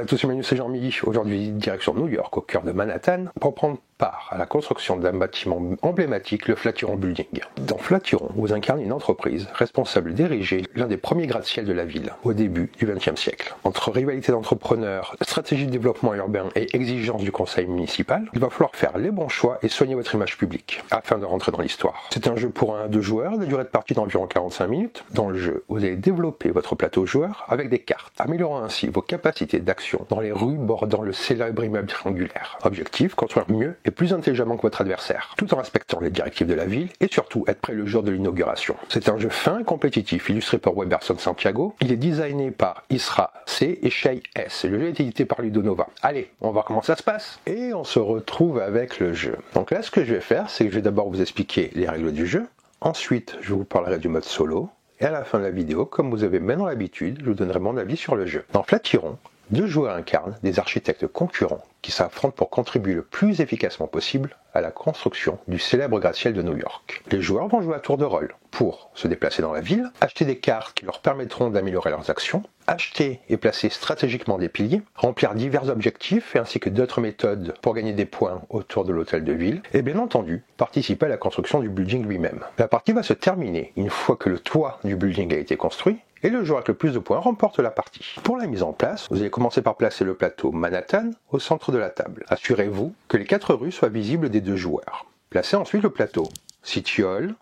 Salut à tous, c'est Jean-Mi. Aujourd'hui, direction New York, au cœur de Manhattan, pour prendre part à la construction d'un bâtiment emblématique, le Flatiron Building. Dans Flatiron, vous incarnez une entreprise responsable d'ériger l'un des premiers gratte-ciel de la ville, au début du XXe siècle. Entre rivalité d'entrepreneurs, stratégie de développement urbain et exigence du conseil municipal, il va falloir faire les bons choix et soigner votre image publique, afin de rentrer dans l'histoire. C'est un jeu pour 1 à 2 joueurs, la durée de partie d'environ 45 minutes. Dans le jeu, vous allez développer votre plateau joueur avec des cartes, améliorant ainsi vos capacités d'action dans les rues bordant le célèbre immeuble triangulaire. Objectif, construire mieux et plus intelligemment que votre adversaire, tout en respectant les directives de la ville et surtout être prêt le jour de l'inauguration. C'est un jeu fin et compétitif illustré par Weberson Santiago. Il est designé par Isra C et Shay S. Le jeu est édité par Ludonova. Allez, on va voir comment ça se passe. Et on se retrouve avec le jeu. Donc là, ce que je vais faire, c'est que je vais d'abord vous expliquer les règles du jeu. Ensuite, je vous parlerai du mode solo. Et à la fin de la vidéo, comme vous avez maintenant l'habitude, je vous donnerai mon avis sur le jeu. Dans Flatiron, 2 joueurs incarnent des architectes concurrents qui s'affrontent pour contribuer le plus efficacement possible à la construction du célèbre gratte-ciel de New York. Les joueurs vont jouer à tour de rôle pour se déplacer dans la ville, acheter des cartes qui leur permettront d'améliorer leurs actions, acheter et placer stratégiquement des piliers, remplir divers objectifs ainsi que d'autres méthodes pour gagner des points autour de l'hôtel de ville et bien entendu participer à la construction du building lui-même. La partie va se terminer une fois que le toit du building a été construit et le joueur avec le plus de points remporte la partie. Pour la mise en place, vous allez commencer par placer le plateau Manhattan au centre de la table. Assurez-vous que les 4 rues soient visibles des 2 joueurs. Placez ensuite le plateau City Hall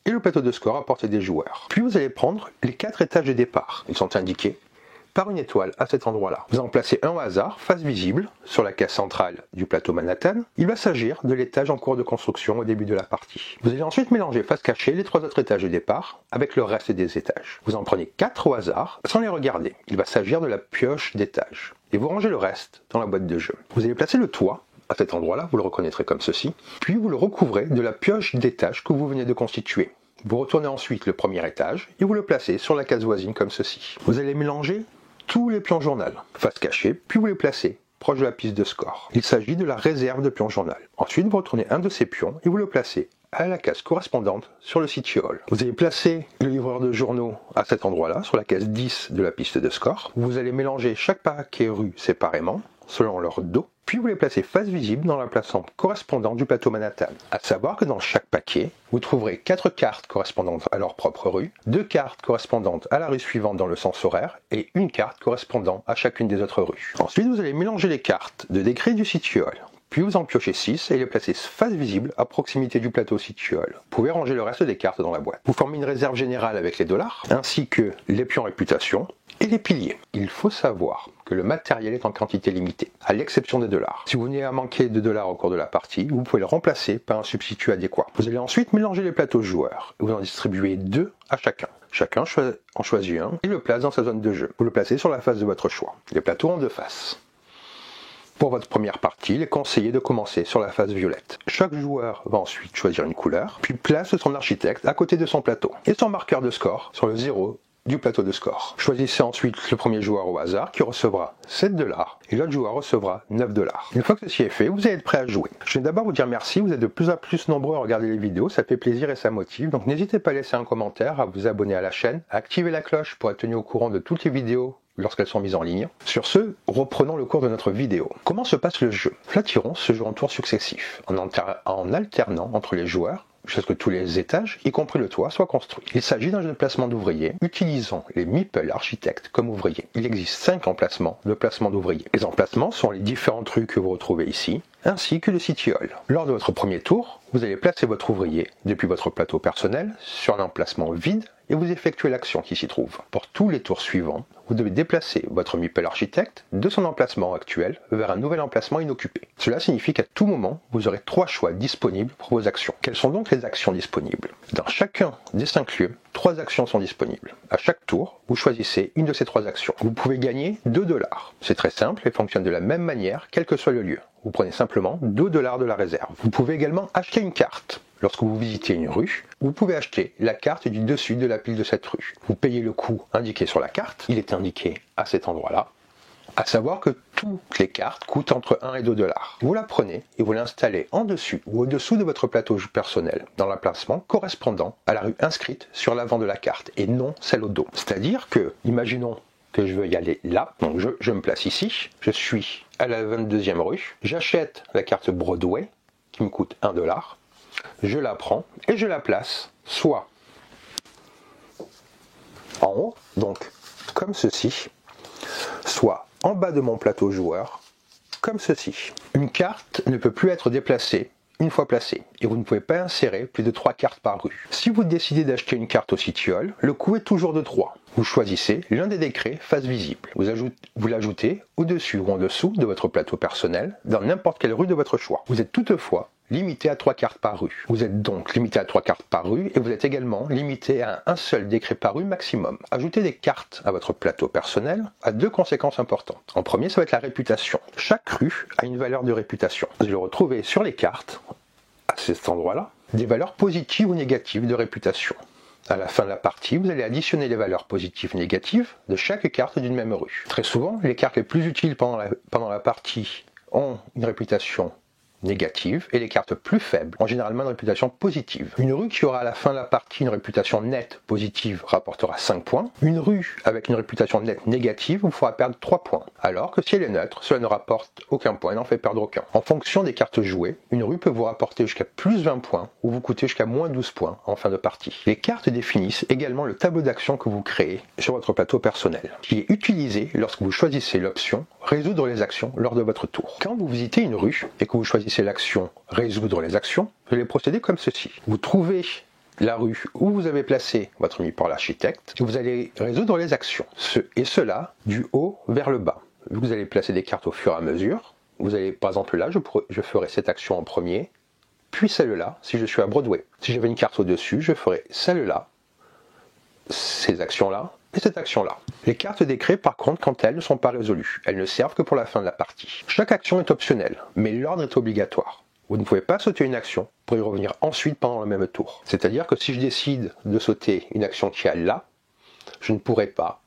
et le plateau de score à portée des joueurs. Puis vous allez prendre les 4 étages de départ. Ils sont indiqués par une étoile à cet endroit-là. Vous en placez un au hasard, face visible, sur la case centrale du plateau Manhattan. Il va s'agir de l'étage en cours de construction au début de la partie. Vous allez ensuite mélanger face cachée les 3 autres étages de départ avec le reste des étages. Vous en prenez 4 au hasard, sans les regarder. Il va s'agir de la pioche d'étage. Et vous rangez le reste dans la boîte de jeu. Vous allez placer le toit à cet endroit-là, vous le reconnaîtrez comme ceci, puis vous le recouvrez de la pioche d'étage que vous venez de constituer. Vous retournez ensuite le premier étage et vous le placez sur la case voisine comme ceci. Vous allez mélanger tous les pions journal, face cachée, puis vous les placez proche de la piste de score. Il s'agit de la réserve de pions journal. Ensuite, vous retournez un de ces pions et vous le placez à la case correspondante sur le City Hall. Vous allez placer le livreur de journaux à cet endroit-là, sur la case 10 de la piste de score. Vous allez mélanger chaque paquet rue séparément, selon leur dos, puis vous les placez face visible dans l'emplacement correspondant du plateau Manhattan. À savoir que dans chaque paquet, vous trouverez 4 cartes correspondantes à leur propre rue, 2 cartes correspondantes à la rue suivante dans le sens horaire et une carte correspondant à chacune des autres rues. Ensuite, vous allez mélanger les cartes de décret du City Hall. Puis vous en piochez 6 et les placez face visible à proximité du plateau City Hall. Vous pouvez ranger le reste des cartes dans la boîte. Vous formez une réserve générale avec les dollars, ainsi que les pions réputation et les piliers. Il faut savoir que le matériel est en quantité limitée, à l'exception des dollars. Si vous venez à manquer de dollars au cours de la partie, vous pouvez le remplacer par un substitut adéquat. Vous allez ensuite mélanger les plateaux joueurs. Vous en distribuez 2 à chacun. Chacun en choisit un et le place dans sa zone de jeu. Vous le placez sur la face de votre choix. Les plateaux ont 2 faces. Pour votre première partie, il est conseillé de commencer sur la face violette. Chaque joueur va ensuite choisir une couleur, puis place son architecte à côté de son plateau et son marqueur de score sur le 0 du plateau de score. Choisissez ensuite le premier joueur au hasard qui recevra 7 dollars et l'autre joueur recevra 9 dollars. Une fois que ceci est fait, vous allez être prêt à jouer. Je vais d'abord vous dire merci, vous êtes de plus en plus nombreux à regarder les vidéos, ça fait plaisir et ça motive, donc n'hésitez pas à laisser un commentaire, à vous abonner à la chaîne, à activer la cloche pour être tenu au courant de toutes les vidéos lorsqu'elles sont mises en ligne. Sur ce, reprenons le cours de notre vidéo. Comment se passe le jeu? Flatiron se joue en tours successifs, en alternant entre les joueurs, jusqu'à ce que tous les étages, y compris le toit, soient construits. Il s'agit d'un jeu de placement d'ouvriers, utilisant les meeple architectes comme ouvriers. Il existe 5 emplacements de placement d'ouvriers. Les emplacements sont les différentes rues que vous retrouvez ici, ainsi que le City Hall. Lors de votre premier tour, vous allez placer votre ouvrier depuis votre plateau personnel sur un emplacement vide et vous effectuez l'action qui s'y trouve. Pour tous les tours suivants, vous devez déplacer votre meeple architecte de son emplacement actuel vers un nouvel emplacement inoccupé. Cela signifie qu'à tout moment, vous aurez 3 choix disponibles pour vos actions. Quelles sont donc les actions disponibles? Dans chacun des 5 lieux, 3 actions sont disponibles. À chaque tour, vous choisissez une de ces 3 actions. Vous pouvez gagner 2 dollars. C'est très simple et fonctionne de la même manière, quel que soit le lieu. Vous prenez simplement 2 dollars de la réserve. Vous pouvez également acheter une carte. Lorsque vous visitez une rue, vous pouvez acheter la carte du dessus de la pile de cette rue. Vous payez le coût indiqué sur la carte, il est indiqué à cet endroit-là. À savoir que toutes les cartes coûtent entre 1 et 2 dollars. Vous la prenez et vous l'installez en dessus ou au-dessous de votre plateau personnel, dans l'emplacement correspondant à la rue inscrite sur l'avant de la carte et non celle au dos. C'est-à-dire que, imaginons que je veux y aller là. Donc je me place ici, je suis à la 22e rue, j'achète la carte Broadway qui me coûte 1 $, je la prends et je la place soit en haut, donc comme ceci, soit en bas de mon plateau joueur, comme ceci. Une carte ne peut plus être déplacée une fois placée, et vous ne pouvez pas insérer plus de 3 cartes par rue. Si vous décidez d'acheter une carte au Citiole, le coût est toujours de 3. Vous choisissez l'un des décrets face visible. Vous l'ajoutez au-dessus ou en dessous de votre plateau personnel, dans n'importe quelle rue de votre choix. Vous êtes toutefois limité à 3 cartes par rue. Vous êtes donc limité à 3 cartes par rue et vous êtes également limité à un seul décret par rue maximum. Ajouter des cartes à votre plateau personnel a 2 conséquences importantes. En premier, ça va être la réputation. Chaque rue a une valeur de réputation. Vous allez retrouver sur les cartes, à cet endroit-là, des valeurs positives ou négatives de réputation. À la fin de la partie, vous allez additionner les valeurs positives et négatives de chaque carte d'une même rue. Très souvent, les cartes les plus utiles pendant la partie ont une réputation négative et les cartes plus faibles ont généralement une réputation positive. Une rue qui aura à la fin de la partie une réputation nette positive rapportera 5 points. Une rue avec une réputation nette négative vous fera perdre 3 points. Alors que si elle est neutre, cela ne rapporte aucun point et n'en fait perdre aucun. En fonction des cartes jouées, une rue peut vous rapporter jusqu'à plus 20 points ou vous coûter jusqu'à moins 12 points en fin de partie. Les cartes définissent également le tableau d'action que vous créez sur votre plateau personnel, qui est utilisé lorsque vous choisissez l'option résoudre les actions lors de votre tour. Quand vous visitez une rue et que vous choisissez l'action résoudre les actions, vous allez procéder comme ceci. Vous trouvez la rue où vous avez placé votre mi-port l'architecte et vous allez résoudre les actions. Cela du haut vers le bas. Vous allez placer des cartes au fur et à mesure. Vous allez, par exemple là, je ferai cette action en premier, puis celle-là si je suis à Broadway. Si j'avais une carte au-dessus, je ferai celle-là, ces actions-là, et cette action-là. Les cartes décrets, par contre, quand elles ne sont pas résolues, elles ne servent que pour la fin de la partie. Chaque action est optionnelle, mais l'ordre est obligatoire. Vous ne pouvez pas sauter une action pour y revenir ensuite pendant le même tour. C'est-à-dire que si je décide de sauter une action qui est là, je ne pourrai pas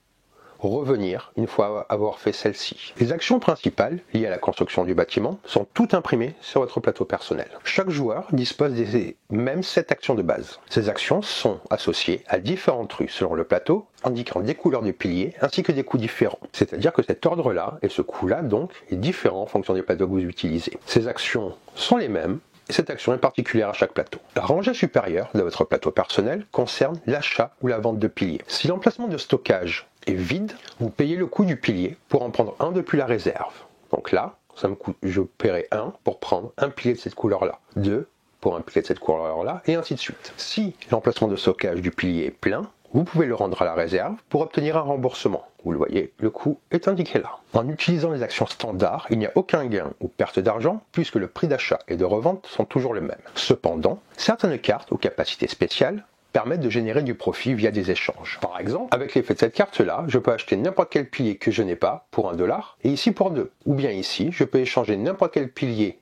revenir une fois avoir fait celle-ci. Les actions principales liées à la construction du bâtiment sont toutes imprimées sur votre plateau personnel. Chaque joueur dispose des mêmes 7 actions de base. Ces actions sont associées à différentes rues selon le plateau, indiquant des couleurs de piliers ainsi que des coups différents. C'est-à-dire que cet ordre-là et ce coup-là donc est différent en fonction des plateaux que vous utilisez. Ces actions sont les mêmes. Et cette action est particulière à chaque plateau. La rangée supérieure de votre plateau personnel concerne l'achat ou la vente de piliers. Si l'emplacement de stockage est vide, vous payez le coût du pilier pour en prendre un depuis la réserve. Donc là, ça me coûte, je paierai 1 pour prendre un pilier de cette couleur-là, 2 pour un pilier de cette couleur-là, et ainsi de suite. Si l'emplacement de stockage du pilier est plein, vous pouvez le rendre à la réserve pour obtenir un remboursement. Vous le voyez, le coût est indiqué là. En utilisant les actions standards, il n'y a aucun gain ou perte d'argent puisque le prix d'achat et de revente sont toujours le même. Cependant, certaines cartes ou capacités spéciales permettent de générer du profit via des échanges. Par exemple, avec l'effet de cette carte-là, je peux acheter n'importe quel pilier que je n'ai pas pour 1 $ et ici pour 2. Ou bien ici, je peux échanger n'importe quel pilier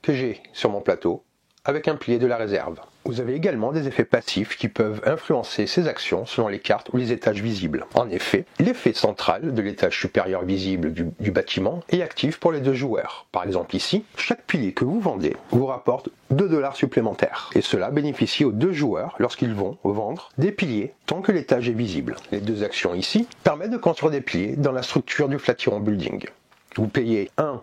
que j'ai sur mon plateau avec un pilier de la réserve. Vous avez également des effets passifs qui peuvent influencer ces actions selon les cartes ou les étages visibles. En effet, l'effet central de l'étage supérieur visible du bâtiment est actif pour les 2 joueurs. Par exemple ici, chaque pilier que vous vendez vous rapporte 2 $ supplémentaires. Et cela bénéficie aux 2 joueurs lorsqu'ils vont vendre des piliers tant que l'étage est visible. Les 2 actions ici permettent de construire des piliers dans la structure du Flatiron Building. Vous payez 1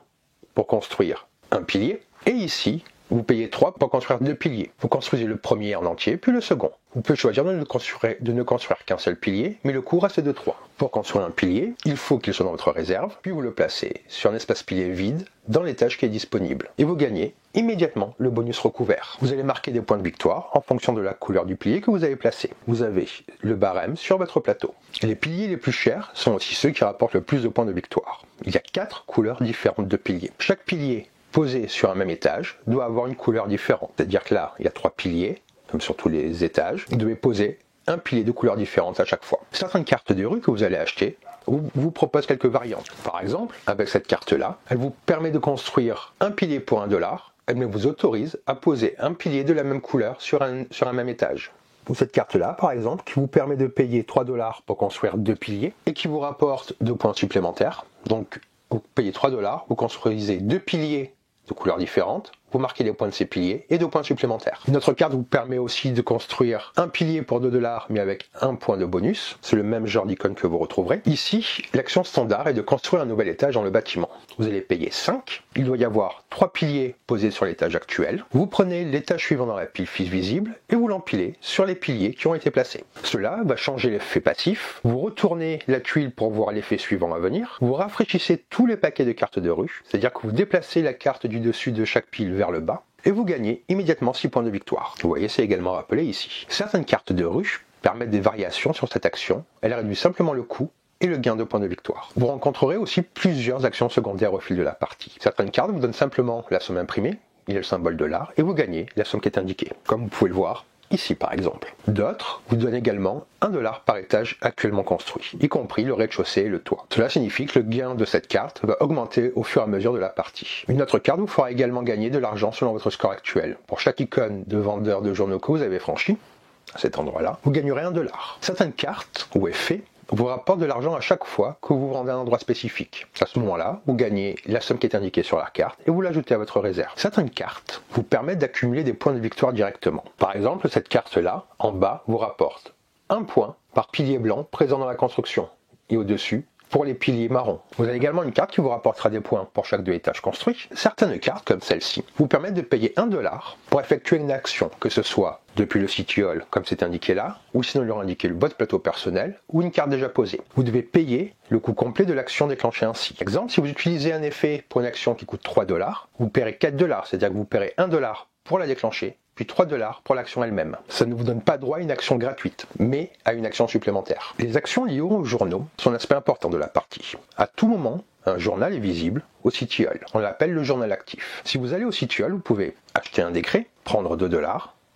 pour construire un pilier et ici, vous payez 3 pour construire 2 piliers. Vous construisez le premier en entier, puis le second. Vous pouvez choisir de ne construire qu'un seul pilier, mais le coût reste de 3. Pour construire un pilier, il faut qu'il soit dans votre réserve, puis vous le placez sur un espace pilier vide dans l'étage qui est disponible. Et vous gagnez immédiatement le bonus recouvert. Vous allez marquer des points de victoire en fonction de la couleur du pilier que vous avez placé. Vous avez le barème sur votre plateau. Les piliers les plus chers sont aussi ceux qui rapportent le plus de points de victoire. Il y a 4 couleurs différentes de piliers. Chaque pilier posé sur un même étage doit avoir une couleur différente. C'est-à-dire que là, il y a 3 piliers, comme sur tous les étages. Vous devez poser un pilier de couleur différente à chaque fois. Certaines cartes de rue que vous allez acheter vous proposent quelques variantes. Par exemple, avec cette carte-là, elle vous permet de construire un pilier pour 1 $. Elle vous autorise à poser un pilier de la même couleur sur un même étage. Ou cette carte-là, par exemple, qui vous permet de payer 3 $ pour construire 2 piliers et qui vous rapporte 2 points supplémentaires. Donc, vous payez 3 $, vous construisez 2 piliers de couleurs différentes, vous marquez les points de ces piliers et 2 points supplémentaires. Notre carte vous permet aussi de construire un pilier pour 2 $, mais avec 1 point de bonus. C'est le même genre d'icône que vous retrouverez. Ici, l'action standard est de construire un nouvel étage dans le bâtiment. Vous allez payer 5. Il doit y avoir 3 piliers posés sur l'étage actuel. Vous prenez l'étage suivant dans la pile visible et vous l'empilez sur les piliers qui ont été placés. Cela va changer l'effet passif. Vous retournez la tuile pour voir l'effet suivant à venir. Vous rafraîchissez tous les paquets de cartes de rue, c'est-à-dire que vous déplacez la carte du dessus de chaque pile vers le bas et vous gagnez immédiatement 6 points de victoire. Vous voyez, c'est également rappelé ici. Certaines cartes de rue permettent des variations sur cette action. Elles réduisent simplement le coût et le gain de points de victoire. Vous rencontrerez aussi plusieurs actions secondaires au fil de la partie. Certaines cartes vous donnent simplement la somme imprimée, il y a le symbole $, et vous gagnez la somme qui est indiquée, comme vous pouvez le voir ici par exemple. D'autres vous donnent également $1 par étage actuellement construit, y compris le rez-de-chaussée et le toit. Cela signifie que le gain de cette carte va augmenter au fur et à mesure de la partie. Une autre carte vous fera également gagner de l'argent selon votre score actuel. Pour chaque icône de vendeur de journaux que vous avez franchi, à cet endroit-là, vous gagnerez $1. Certaines cartes ou effets vous rapporte de l'argent à chaque fois que vous vous rendez à un endroit spécifique. À ce moment-là, vous gagnez la somme qui est indiquée sur la carte et vous l'ajoutez à votre réserve. Certaines cartes vous permettent d'accumuler des points de victoire directement. Par exemple, cette carte-là, en bas, vous rapporte 1 point par pilier blanc présent dans la construction. Et au-dessus, pour les piliers marrons. Vous avez également une carte qui vous rapportera des points pour chaque 2 étages construits. Certaines cartes, comme celle-ci, vous permettent de payer $1 pour effectuer une action, que ce soit depuis le sitiole, comme c'est indiqué là, ou sinon leur indiquer le bot plateau personnel, ou une carte déjà posée. Vous devez payer le coût complet de l'action déclenchée ainsi. Exemple, si vous utilisez un effet pour une action qui coûte $3, vous paierez $4, c'est-à-dire que vous paierez $1 pour la déclencher, puis $3 pour l'action elle-même. Ça ne vous donne pas droit à une action gratuite, mais à une action supplémentaire. Les actions liées aux journaux sont un aspect important de la partie. À tout moment, un journal est visible au sitiole. On l'appelle le journal actif. Si vous allez au sitiole, vous pouvez acheter un décret, prendre $2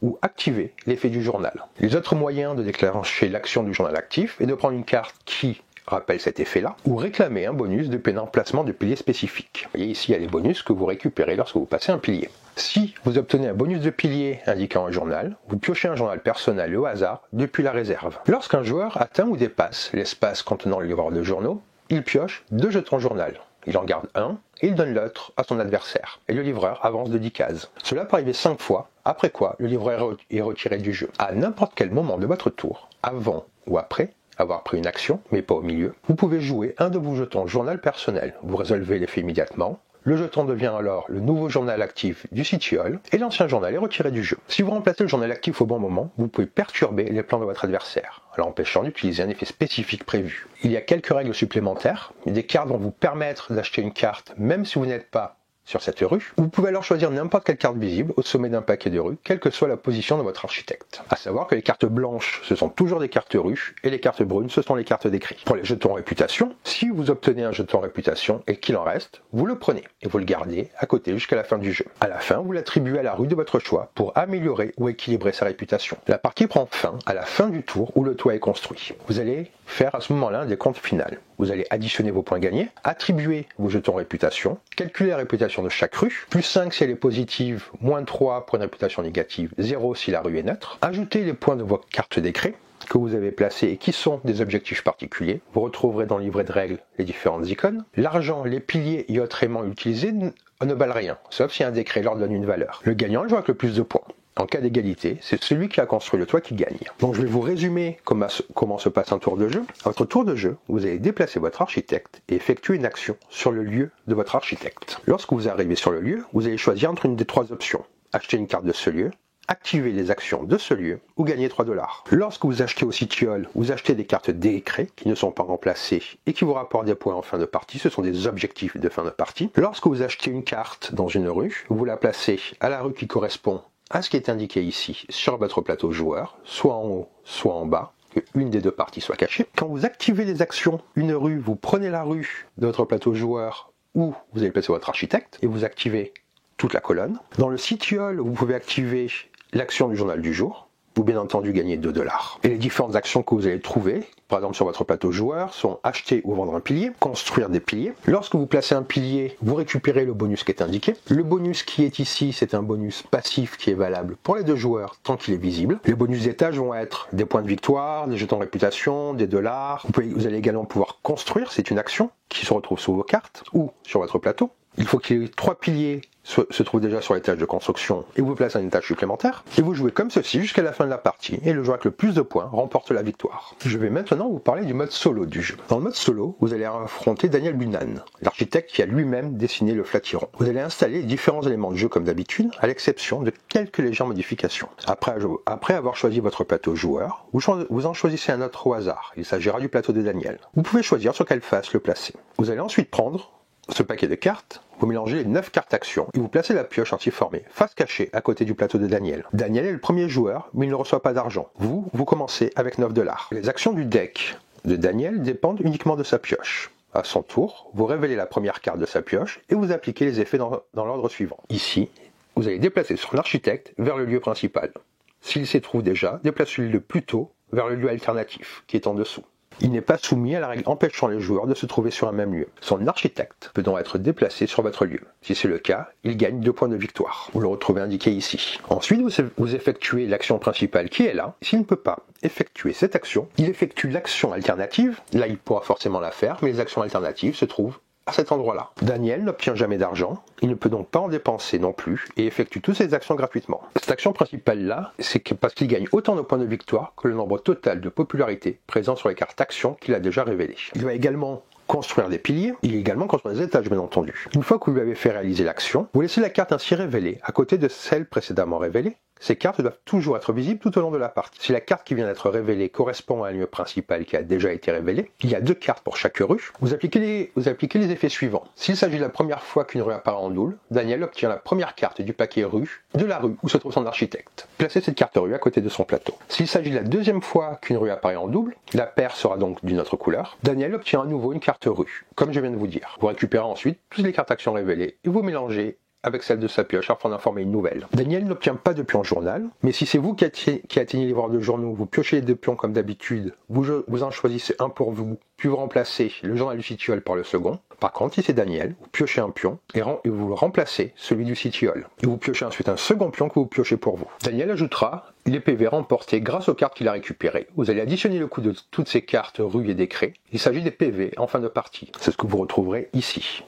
ou activer l'effet du journal. Les autres moyens de déclencher l'action du journal actif est de prendre une carte qui rappelle cet effet-là, ou réclamer un bonus dépendant placement de piliers spécifiques. Vous voyez ici, il y a les bonus que vous récupérez lorsque vous passez un pilier. Si vous obtenez un bonus de pilier indiquant un journal, vous piochez un journal personnel au hasard depuis la réserve. Lorsqu'un joueur atteint ou dépasse l'espace contenant le livreur de journaux, il pioche 2 jetons journal. Il en garde un et il donne l'autre à son adversaire. Et le livreur avance de 10 cases. Cela peut arriver 5 fois, après quoi le livreur est retiré du jeu. À n'importe quel moment de votre tour, avant ou après avoir pris une action, mais pas au milieu, vous pouvez jouer un de vos jetons journal personnel. Vous résolvez l'effet immédiatement. Le jeton devient alors le nouveau journal actif du sitiole et l'ancien journal est retiré du jeu. Si vous remplacez le journal actif au bon moment, vous pouvez perturber les plans de votre adversaire, l'empêchant d'utiliser un effet spécifique prévu. Il y a quelques règles supplémentaires. Des cartes vont vous permettre d'acheter une carte même si vous n'êtes pas sur cette rue. Vous pouvez alors choisir n'importe quelle carte visible au sommet d'un paquet de rues, quelle que soit la position de votre architecte. À savoir que les cartes blanches, ce sont toujours des cartes rues, et les cartes brunes, ce sont les cartes d'écrit. Pour les jetons réputation, si vous obtenez un jeton réputation et qu'il en reste, vous le prenez et vous le gardez à côté jusqu'à la fin du jeu. À la fin, vous l'attribuez à la rue de votre choix pour améliorer ou équilibrer sa réputation. La partie prend fin à la fin du tour où le toit est construit. Vous allez faire à ce moment-là un décompte final. Vous allez additionner vos points gagnés, attribuer vos jetons réputation, calculer la réputation de chaque rue, plus 5 si elle est positive, moins 3 pour une réputation négative, 0 si la rue est neutre, ajouter les points de vos cartes décret que vous avez placés et qui sont des objectifs particuliers. Vous retrouverez dans le livret de règles les différentes icônes. L'argent, les piliers et autres aimants utilisés ne valent rien, sauf si un décret leur donne une valeur. Le gagnant joue avec le plus de points. En cas d'égalité, c'est celui qui a construit le toit qui gagne. Donc je vais vous résumer comment se passe un tour de jeu. À votre tour de jeu, vous allez déplacer votre architecte et effectuer une action sur le lieu de votre architecte. Lorsque vous arrivez sur le lieu, vous allez choisir entre une des 3 options. Acheter une carte de ce lieu, activer les actions de ce lieu ou gagner $3. Lorsque vous achetez au sitiole, vous achetez des cartes décret qui ne sont pas remplacées et qui vous rapportent des points en fin de partie. Ce sont des objectifs de fin de partie. Lorsque vous achetez une carte dans une rue, vous la placez à la rue qui correspond à ce qui est indiqué ici sur votre plateau joueur, soit en haut, soit en bas, qu'une des 2 parties soit cachée. Quand vous activez les actions, une rue, vous prenez la rue de votre plateau joueur où vous allez placer votre architecte et vous activez toute la colonne. Dans le sitiole, vous pouvez activer l'action du journal du jour. Vous, bien entendu, gagnez $2. Et les différentes actions que vous allez trouver, par exemple sur votre plateau joueur, sont acheter ou vendre un pilier, construire des piliers. Lorsque vous placez un pilier, vous récupérez le bonus qui est indiqué. Le bonus qui est ici, c'est un bonus passif qui est valable pour les 2 joueurs tant qu'il est visible. Les bonus d'étage vont être des points de victoire, des jetons de réputation, des $. Vous allez également pouvoir construire, c'est une action qui se retrouve sur vos cartes ou sur votre plateau. Il faut que les 3 piliers se trouvent déjà sur l'étage de construction et vous placez un étage supplémentaire. Et vous jouez comme ceci jusqu'à la fin de la partie. Et le joueur avec le plus de points remporte la victoire. Je vais maintenant vous parler du mode solo du jeu. Dans le mode solo, vous allez affronter Daniel Bunan, l'architecte qui a lui-même dessiné le Flatiron. Vous allez installer les différents éléments de jeu comme d'habitude, à l'exception de quelques légères modifications. Après avoir choisi votre plateau joueur, vous en choisissez un autre au hasard. Il s'agira du plateau de Daniel. Vous pouvez choisir sur quelle face le placer. Vous allez ensuite prendre ce paquet de cartes, vous mélangez les 9 cartes actions et vous placez la pioche anti-formée, face cachée, à côté du plateau de Daniel. Daniel est le premier joueur, mais il ne reçoit pas d'argent. Vous commencez avec 9 $. Les actions du deck de Daniel dépendent uniquement de sa pioche. À son tour, vous révélez la première carte de sa pioche et vous appliquez les effets dans l'ordre suivant. Ici, vous allez déplacer son architecte vers le lieu principal. S'il s'y trouve déjà, déplacez-le plutôt vers le lieu alternatif, qui est en dessous. Il n'est pas soumis à la règle empêchant les joueurs de se trouver sur un même lieu. Son architecte peut donc être déplacé sur votre lieu. Si c'est le cas, il gagne 2 points de victoire. Vous le retrouvez indiqué ici. Ensuite, vous effectuez l'action principale qui est là. S'il ne peut pas effectuer cette action, il effectue l'action alternative. Là, il pourra forcément la faire, mais les actions alternatives se trouvent à cet endroit-là. Daniel n'obtient jamais d'argent, il ne peut donc pas en dépenser non plus et effectue toutes ses actions gratuitement. Cette action principale-là, c'est parce qu'il gagne autant de points de victoire que le nombre total de popularité présent sur les cartes actions qu'il a déjà révélées. Il va également construire des piliers, il va également construire des étages bien entendu. Une fois que vous lui avez fait réaliser l'action, vous laissez la carte ainsi révélée à côté de celle précédemment révélée. Ces cartes doivent toujours être visibles tout au long de la partie. Si la carte qui vient d'être révélée correspond à un lieu principal qui a déjà été révélé, il y a 2 cartes pour chaque rue. Vous appliquez les effets suivants. S'il s'agit de la première fois qu'une rue apparaît en double, Daniel obtient la première carte du paquet rue de la rue où se trouve son architecte. Placez cette carte rue à côté de son plateau. S'il s'agit de la deuxième fois qu'une rue apparaît en double, la paire sera donc d'une autre couleur. Daniel obtient à nouveau une carte rue, comme je viens de vous dire. Vous récupérez ensuite toutes les cartes actions révélées et vous mélangez avec celle de sa pioche afin d'en former une nouvelle. Daniel n'obtient pas de pion journal, mais si c'est vous qui atteignez les bords de journaux, vous piochez les 2 pions comme d'habitude, vous en choisissez un pour vous, puis vous remplacez le journal du Citiole par le second. Par contre, si c'est Daniel, vous piochez un pion et vous remplacez celui du Citiole. Et vous piochez ensuite un second pion que vous piochez pour vous. Daniel ajoutera les PV remportés grâce aux cartes qu'il a récupérées. Vous allez additionner le coût de toutes ces cartes rues et décrets. Il s'agit des PV en fin de partie. C'est ce que vous retrouverez ici,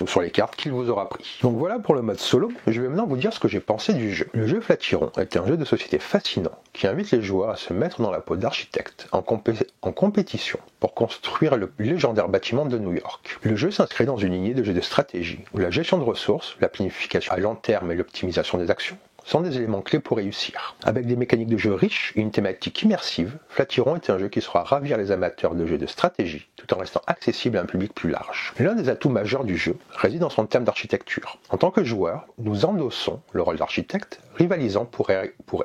sur les cartes qu'il vous aura pris. Donc voilà pour le mode solo, je vais maintenant vous dire ce que j'ai pensé du jeu. Le jeu Flatiron est un jeu de société fascinant qui invite les joueurs à se mettre dans la peau d'architecte en compétition pour construire le légendaire bâtiment de New York. Le jeu s'inscrit dans une lignée de jeux de stratégie où la gestion de ressources, la planification à long terme et l'optimisation des actions sont des éléments clés pour réussir. Avec des mécaniques de jeu riches et une thématique immersive, Flatiron est un jeu qui saura ravir les amateurs de jeux de stratégie tout en restant accessible à un public plus large. L'un des atouts majeurs du jeu réside dans son thème d'architecture. En tant que joueur, nous endossons le rôle d'architecte, rivalisant pour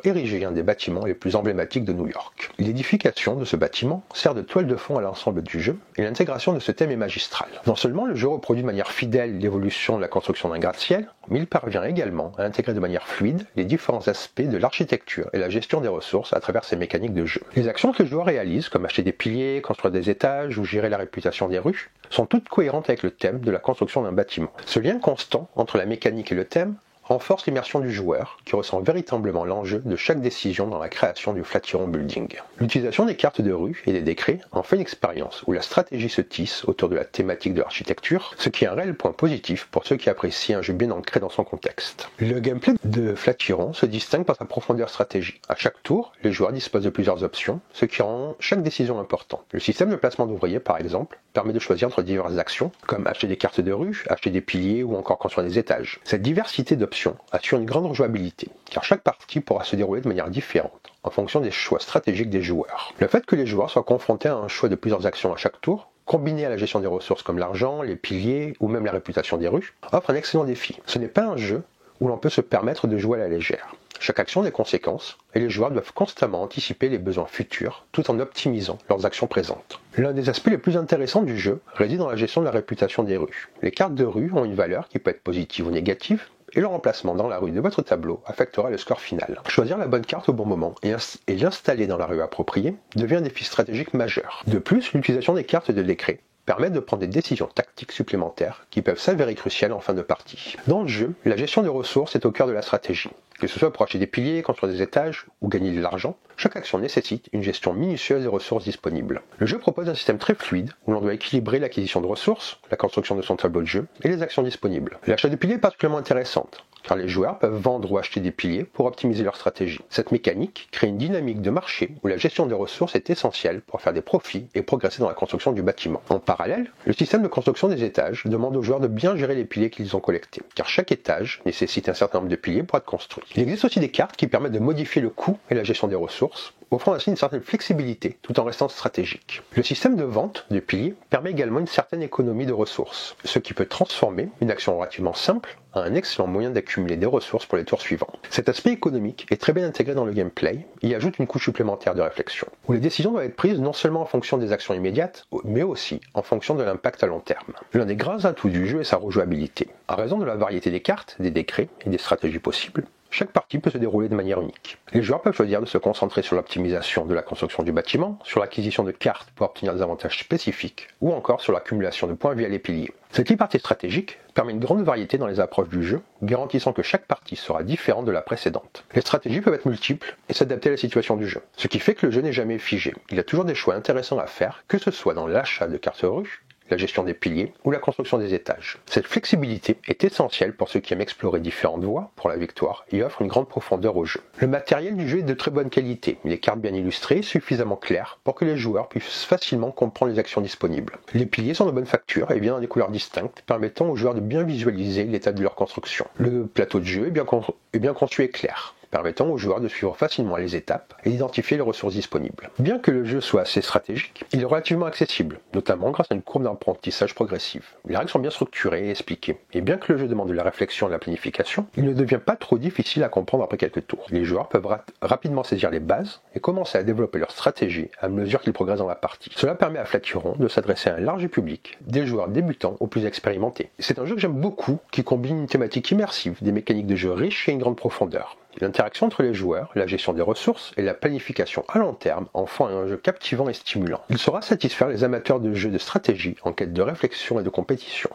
ériger un des bâtiments les plus emblématiques de New York. L'édification de ce bâtiment sert de toile de fond à l'ensemble du jeu et l'intégration de ce thème est magistrale. Non seulement le jeu reproduit de manière fidèle l'évolution de la construction d'un gratte-ciel, mais il parvient également à intégrer de manière fluide les différents aspects de l'architecture et la gestion des ressources à travers ses mécaniques de jeu. Les actions que le joueur réalise, comme acheter des piliers, construire des étages ou gérer la réputation des rues, sont toutes cohérentes avec le thème de la construction d'un bâtiment. Ce lien constant entre la mécanique et le thème renforce l'immersion du joueur, qui ressent véritablement l'enjeu de chaque décision dans la création du Flatiron Building. L'utilisation des cartes de rue et des décrets en fait une expérience où la stratégie se tisse autour de la thématique de l'architecture, ce qui est un réel point positif pour ceux qui apprécient un jeu bien ancré dans son contexte. Le gameplay de Flatiron se distingue par sa profondeur stratégie. À chaque tour, les joueurs disposent de plusieurs options, ce qui rend chaque décision importante. Le système de placement d'ouvriers, par exemple, permet de choisir entre diverses actions, comme acheter des cartes de rue, acheter des piliers ou encore construire des étages. Cette diversité d'options assure une grande jouabilité, car chaque partie pourra se dérouler de manière différente, en fonction des choix stratégiques des joueurs. Le fait que les joueurs soient confrontés à un choix de plusieurs actions à chaque tour, combiné à la gestion des ressources comme l'argent, les piliers ou même la réputation des rues, offre un excellent défi. Ce n'est pas un jeu où l'on peut se permettre de jouer à la légère. Chaque action a des conséquences, et les joueurs doivent constamment anticiper les besoins futurs, tout en optimisant leurs actions présentes. L'un des aspects les plus intéressants du jeu réside dans la gestion de la réputation des rues. Les cartes de rue ont une valeur qui peut être positive ou négative, et le remplacement dans la rue de votre tableau affectera le score final. Choisir la bonne carte au bon moment et l'installer dans la rue appropriée devient un défi stratégique majeur. De plus, l'utilisation des cartes de décret permet de prendre des décisions tactiques supplémentaires qui peuvent s'avérer cruciales en fin de partie. Dans le jeu, la gestion des ressources est au cœur de la stratégie. Que ce soit pour acheter des piliers, construire des étages ou gagner de l'argent, Chaque action nécessite une gestion minutieuse des ressources disponibles. Le jeu propose un système très fluide où l'on doit équilibrer l'acquisition de ressources, la construction de son tableau de jeu et les actions disponibles. L'achat de piliers est particulièrement intéressante, car les joueurs peuvent vendre ou acheter des piliers pour optimiser leur stratégie. Cette mécanique crée une dynamique de marché où la gestion des ressources est essentielle pour faire des profits et progresser dans la construction du bâtiment. En parallèle, le système de construction des étages demande aux joueurs de bien gérer les piliers qu'ils ont collectés, car chaque étage nécessite un certain nombre de piliers pour être construit. Il existe aussi des cartes qui permettent de modifier le coût et la gestion des ressources, offrant ainsi une certaine flexibilité tout en restant stratégique. Le système de vente de piliers permet également une certaine économie de ressources, ce qui peut transformer une action relativement simple en un excellent moyen d'accumuler des ressources pour les tours suivants. Cet aspect économique est très bien intégré dans le gameplay et y ajoute une couche supplémentaire de réflexion, où les décisions doivent être prises non seulement en fonction des actions immédiates, mais aussi en fonction de l'impact à long terme. L'un des grands atouts du jeu est sa rejouabilité. À raison de la variété des cartes, des décrets et des stratégies possibles, chaque partie peut se dérouler de manière unique. Les joueurs peuvent choisir de se concentrer sur l'optimisation de la construction du bâtiment, sur l'acquisition de cartes pour obtenir des avantages spécifiques, ou encore sur l'accumulation de points via les piliers. Cette liberté stratégique permet une grande variété dans les approches du jeu, garantissant que chaque partie sera différente de la précédente. Les stratégies peuvent être multiples et s'adapter à la situation du jeu, ce qui fait que le jeu n'est jamais figé. Il y a toujours des choix intéressants à faire, que ce soit dans l'achat de cartes rues, la gestion des piliers ou la construction des étages. Cette flexibilité est essentielle pour ceux qui aiment explorer différentes voies pour la victoire et offre une grande profondeur au jeu. Le matériel du jeu est de très bonne qualité, les cartes bien illustrées, suffisamment claires pour que les joueurs puissent facilement comprendre les actions disponibles. Les piliers sont de bonne facture et viennent dans des couleurs distinctes, permettant aux joueurs de bien visualiser l'état de leur construction. Le plateau de jeu est bien conçu et clair, permettant aux joueurs de suivre facilement les étapes et d'identifier les ressources disponibles. Bien que le jeu soit assez stratégique, il est relativement accessible, notamment grâce à une courbe d'apprentissage progressive. Les règles sont bien structurées et expliquées, et bien que le jeu demande de la réflexion et de la planification, il ne devient pas trop difficile à comprendre après quelques tours. Les joueurs peuvent rapidement saisir les bases et commencer à développer leur stratégie à mesure qu'ils progressent dans la partie. Cela permet à Flatturon de s'adresser à un large public, des joueurs débutants aux plus expérimentés. C'est un jeu que j'aime beaucoup, qui combine une thématique immersive, des mécaniques de jeu riches et une grande profondeur. L'interaction entre les joueurs, la gestion des ressources et la planification à long terme en font un jeu captivant et stimulant. Il saura satisfaire les amateurs de jeux de stratégie en quête de réflexion et de compétition.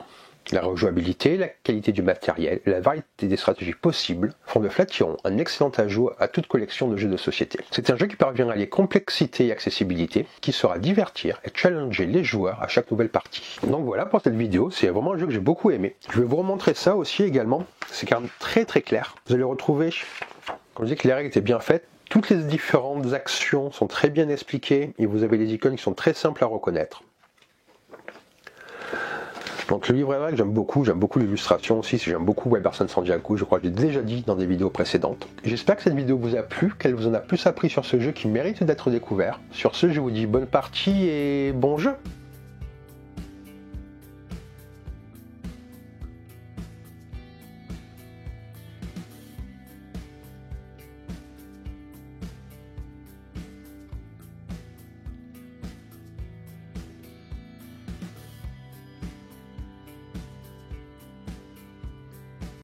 La rejouabilité, la qualité du matériel et la variété des stratégies possibles font de Flatturon un excellent ajout à toute collection de jeux de société. C'est un jeu qui parvient à allier complexité et accessibilité, qui saura divertir et challenger les joueurs à chaque nouvelle partie. Donc voilà pour cette vidéo, c'est vraiment un jeu que j'ai beaucoup aimé. Je vais vous remontrer ça aussi également, c'est quand même très très clair. Vous allez retrouver, comme je dis, que les règles étaient bien faites. Toutes les différentes actions sont très bien expliquées et vous avez les icônes qui sont très simples à reconnaître. Donc le livret de règles, j'aime beaucoup l'illustration aussi, j'aime beaucoup Weberson Sanjaku, je crois que j'ai déjà dit dans des vidéos précédentes. J'espère que cette vidéo vous a plu, qu'elle vous en a plus appris sur ce jeu qui mérite d'être découvert. Sur ce, je vous dis bonne partie et bon jeu!